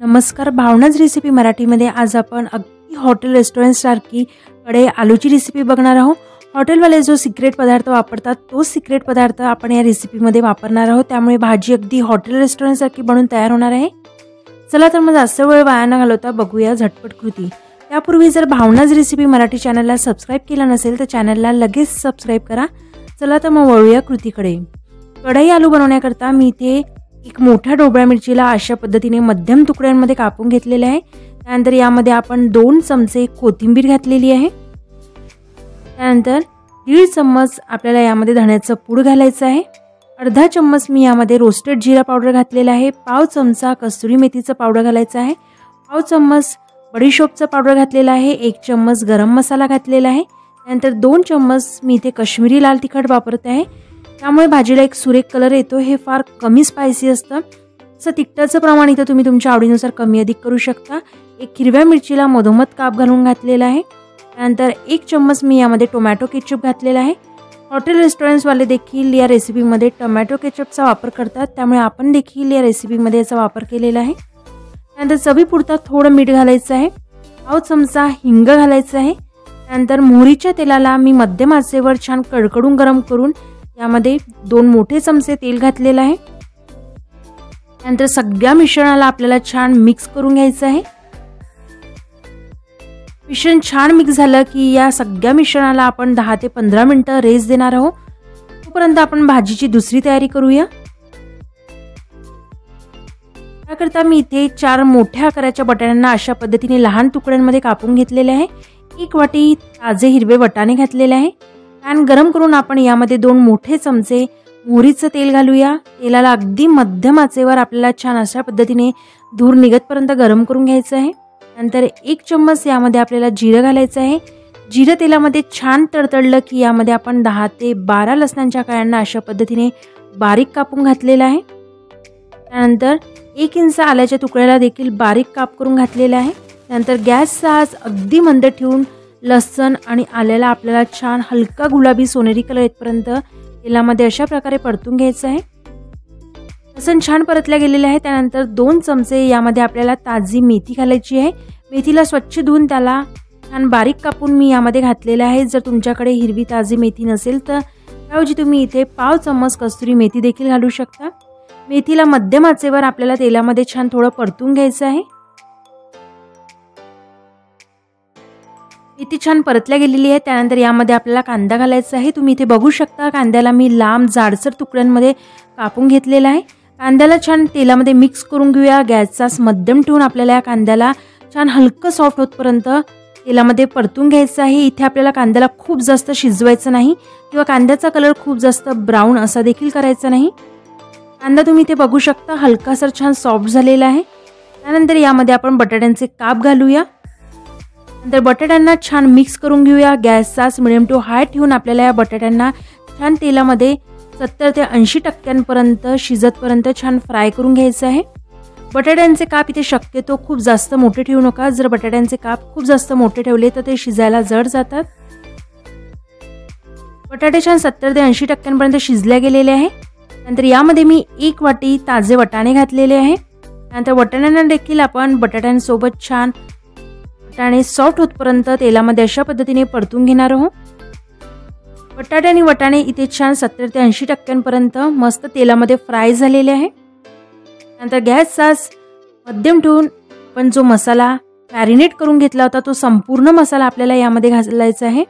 नमस्कार, भावनाच रेसिपी मराठीमध्ये आज आपण अगदी हॉटेल रेस्टॉरंट सारखी कढई आलूची रेसिपी बघणार आहोत। हॉटेलवाले जो सिक्रेट पदार्थ वापरतात तोच सिक्रेट पदार्थ आपण या रेसिपीमध्ये वापरणार आहोत, त्यामुळे भाजी अगदी हॉटेल रेस्टॉरंट सारखी बनून तयार होणार आहे। चला तर मग जास्त वेळ वाया न घालवता बघूया झटपट कृती। त्यापूर्वी जर भावनाच रेसिपी मराठी चॅनलला सबस्क्राइब केलं नसेल तर चॅनलला लगेच सबस्क्राइब करा। चला तर मग वळूया कृतीकडे। कढई आलू बनवण्याकरता मी इथे एक मोठा ढोबळा मिरचीला अशा पद्धतीने मध्यम तुकड्यांमध्ये कापून घेतलेले आहे। त्यानंतर यामध्ये आपण 2 चमचे कोथिंबीर घातलेली आहे। त्यानंतर 1.5 चम्मच आपल्याला यामध्ये धण्याचं पूड घालायचं आहे। अर्धा चम्मच मी यामध्ये रोस्टेड जीरा पावडर घातलेला आहे। पाव चमचा कसुरी मेथीचं पावडर घालायचं आहे। पाव चम्मच बडीशोपचं पावडर घातलेला आहे। 1 चम्मच गरम मसाला घातलेला आहे। त्यानंतर 2 चम्मच मी इथे काश्मीरी लाल तिखट वापरत आहे, त्यामुळे भाजीला एक सुरेख कलर येतो। हे फार कमी स्पायसी असतं, असं तिखटाचं प्रमाण इथे तुम्ही तुमच्या आवडीनुसार कमी अधिक करू शकता। एक हिरव्या मिरचीला मधोमध काप घालून घातलेला आहे। त्यानंतर 1 चम्मच मी यामध्ये टोमॅटो केचप घातलेला आहे। हॉटेल रेस्टॉरंट्सवाले देखील या रेसिपीमध्ये टोमॅटो केचपचा वापर करतात, त्यामुळे आपण देखील या रेसिपीमध्ये याचा वापर केलेला आहे। त्यानंतर चवीपुरता थोडं मीठ घालायचं आहे। पाव चमचा हिंग घालायचं आहे। त्यानंतर मोहरीच्या तेलाला मी मध्यम आचेवर छान कडकडून गरम करून यामध्ये 2 मोठे चमचे तेल घातलेलं आहे। त्यानंतर सगळ्या मिश्रणाला आपल्याला छान मिक्स करून घ्यायचं आहे। मिश्रण छान मिक्स झालं की या सगळ्या मिश्रणाला आपण 10 ते 15 मिनिटं रेस्ट देणार आहोत। तोपर्यंत आपण भाजीची दुसरी तयारी करूया। त्याकरता मी इथे 4 मोठ्या आकाराच्या बटाट्यांना अशा पद्धतीने लहान तुकड्यांमध्ये कापून घेतलेले आहे। 1 वाटी ताजे हिरवे वाटाणे घातलेले आहे। पॅन गरम करून आपण यामध्ये 2 मोठे चमचे मोहरीचं तेल घालूया। तेलाला अगदी मध्यम आचेवर आपल्याला छान अशा पद्धतीने धूर निघतपर्यंत गरम करून घ्यायचं आहे। नंतर 1 चम्मच यामध्ये आपल्याला जिरं घालायचं आहे। जिरं तेलामध्ये छान तडतडलं की यामध्ये आपण 10 ते 12 लसणाच्या कळ्यांना अशा पद्धतीने बारीक कापून घातलेला आहे। त्यानंतर 1 इंच आल्याच्या तुकड्याला देखील बारीक काप करून घातलेला आहे। त्यानंतर गॅसचा आच अगदी मंद ठेवून लसूण आणि आल्याला आपल्याला छान हलका गुलाबी सोनेरी कलर येतपर्यंत तेलामध्ये अशा प्रकारे परतून घ्यायचं आहे। लसूण छान परतल्या गेलेले आहे। त्यानंतर 2 चमचे यामध्ये आपल्याला ताजी मेथी घालायची आहे। मेथीला स्वच्छ धुवून त्याला छान बारीक कापून मी यामध्ये घातलेले आहे। जर तुमच्याकडे हिरवी ताजी मेथी नसेल तर त्याऐवजी तुम्ही इथे पाव चम्मच कस्तुरी मेथी देखील घालू शकता। मेथीला मध्यम आचेवर आपल्याला तेलामध्ये छान थोडं परतून घ्यायचं आहे। मेथी छान परतल्या गेलेली आहे। त्यानंतर यामध्ये आपल्याला कांदा घालायचा आहे। तुम्ही इथे बघू शकता कांद्याला मी लांब जाडसर तुकड्यांमध्ये कापून घेतलेला आहे। कांद्याला छान तेलामध्ये मिक्स करून घेऊया। गॅसचा मध्यम ठेवून आपल्याला या कांद्याला छान हलकं सॉफ्ट होतपर्यंत तेलामध्ये परतून घ्यायचं आहे। इथे आपल्याला कांद्याला खूप जास्त शिजवायचं नाही किंवा कांद्याचा कलर खूप जास्त ब्राऊन असा देखील करायचा नाही। कांदा तुम्ही इथे बघू शकता हलकासा छान सॉफ्ट झालेला आहे। त्यानंतर यामध्ये आपण बटाट्यांचे काप घालूया। नंतर बटाट्यांना छान मिक्स करून घेऊया। गॅसचा मिडियम टू हाय ठेवून आपल्याला या बटाट्यांना छान तेलामध्ये 70 ते 80% शिजतपर्यंत छान फ्राय करून घ्यायचं आहे। बटाट्यांचे काप इथे शक्यतो खूप जास्त मोठे ठेवू नका। जर बटाट्यांचे काप खूप जास्त मोठे ठेवले तर ते शिजायला जड जातात। बटाटे छान 70 ते 80% शिजले गेलेले आहे। नंतर यामध्ये मी 1 वाटी ताजे वाटाणे घातलेले आहे। नंतर वाटाण्यांना देखील आपण बटाट्यांसोबत छान वाटाणे सॉफ्ट होतपर्यंत तेलामध्ये अशा पद्धतीने परतून घेणार आहोत। बटाटे आणि वाटाणे इथे छान 70 ते 80% मस्त तेलामध्ये फ्राय झालेले आहे। नंतर गॅसचा मध्यम ठेवून आपण जो मसाला मॅरिनेट करून घेतला होता तो संपूर्ण मसाला आपल्याला यामध्ये घालायचा आहे।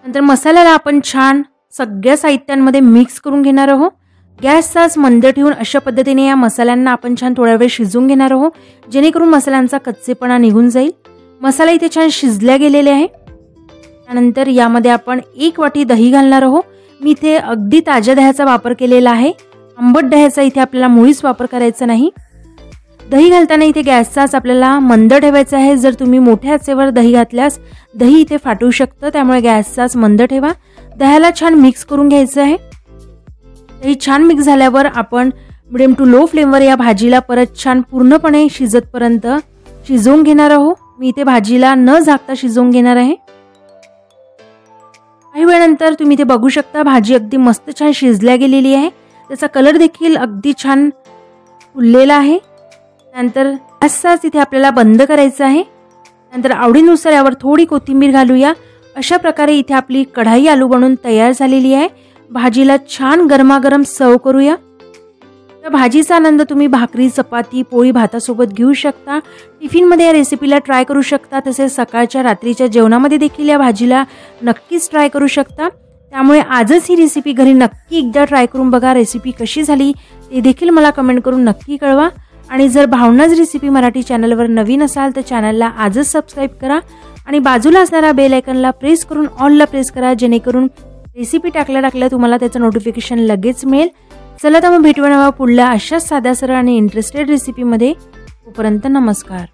नंतर मसाल्याला आपण छान सगळ्या साहित्यांमध्ये मिक्स करून घेणार आहोत। गॅसचा मंद ठेवून अशा पद्धतीने या मसाल्यांना आपण छान थोडा वेळ शिजवून घेणार आहोत, जेणेकरून मसाल्यांचा कच्चेपणा निघून जाईल। मसाला इथे छान शिजल्या गेलेले आहे। त्यानंतर यामध्ये आपण 1 वाटी दही घालणार आहोत। मी इथे अगदी ताज्या दह्याचा वापर केलेला आहे। आंबट दह्याचा इथे आपल्याला मुळीच वापर करायचा नाही। दही घालताना इथे गॅसचा आपल्याला मंद ठेवायचा आहे। जर तुम्ही मोठ्या आचेवर दही घातल्यास दही इथे फाटू शकतं, त्यामुळे गॅसचा मंद ठेवा। दह्याला छान मिक्स करून घ्यायचं आहे। दही छान मिक्स झाल्यावर आपण मिडियम टू लो फ्लेमवर या भाजीला परत छान पूर्णपणे शिजतपर्यंत शिजवून घेणार आहोत। मी इथे भाजीला न झाकता शिजवून घेणार आहे। काही वेळानंतर तुम्ही इथे बघू शकता भाजी अगदी मस्त छान शिजल्या गेलेली आहे। त्याचा कलर देखील अगदी छान फुललेला आहे। नंतर गॅसच इथे आपल्याला बंद करायचं आहे। नंतर आवडीनुसार यावर थोडी कोथिंबीर घालूया। अशा प्रकारे इथे आपली कढाई आलू बनवून तयार झालेली आहे। भाजीला छान गरमागरम सर्व करूया। या भाजीचा आनंद तुम्ही भाकरी, चपाती, पोळी, भातासोबत घेऊ शकता। टिफिनमध्ये या रेसिपीला ट्राय करू शकता। तसेच सकाळच्या रात्रीच्या जेवणामध्ये देखील या भाजीला नक्कीच ट्राय करू शकता। त्यामुळे आजच ही रेसिपी घरी नक्की एकदा ट्राय करून बघा। रेसिपी कशी झाली ते देखील मला कमेंट करून नक्की कळवा। आणि जर भावनाज रेसिपी मराठी चॅनलवर नवीन असाल तर चॅनलला आजच सबस्क्राईब करा आणि बाजूला असणाऱ्या बेल आयकॉनला प्रेस करून ऑलला प्रेस करा, जेणेकरून रेसिपी टाकल्या तुम्हाला त्याचं नोटिफिकेशन लगेच मिळेल। चला तर मग भेटूया पुढल्या अशाच साध्या सरळ आणि इंटरेस्टेड रेसिपीमध्ये। तोपर्यंत नमस्कार।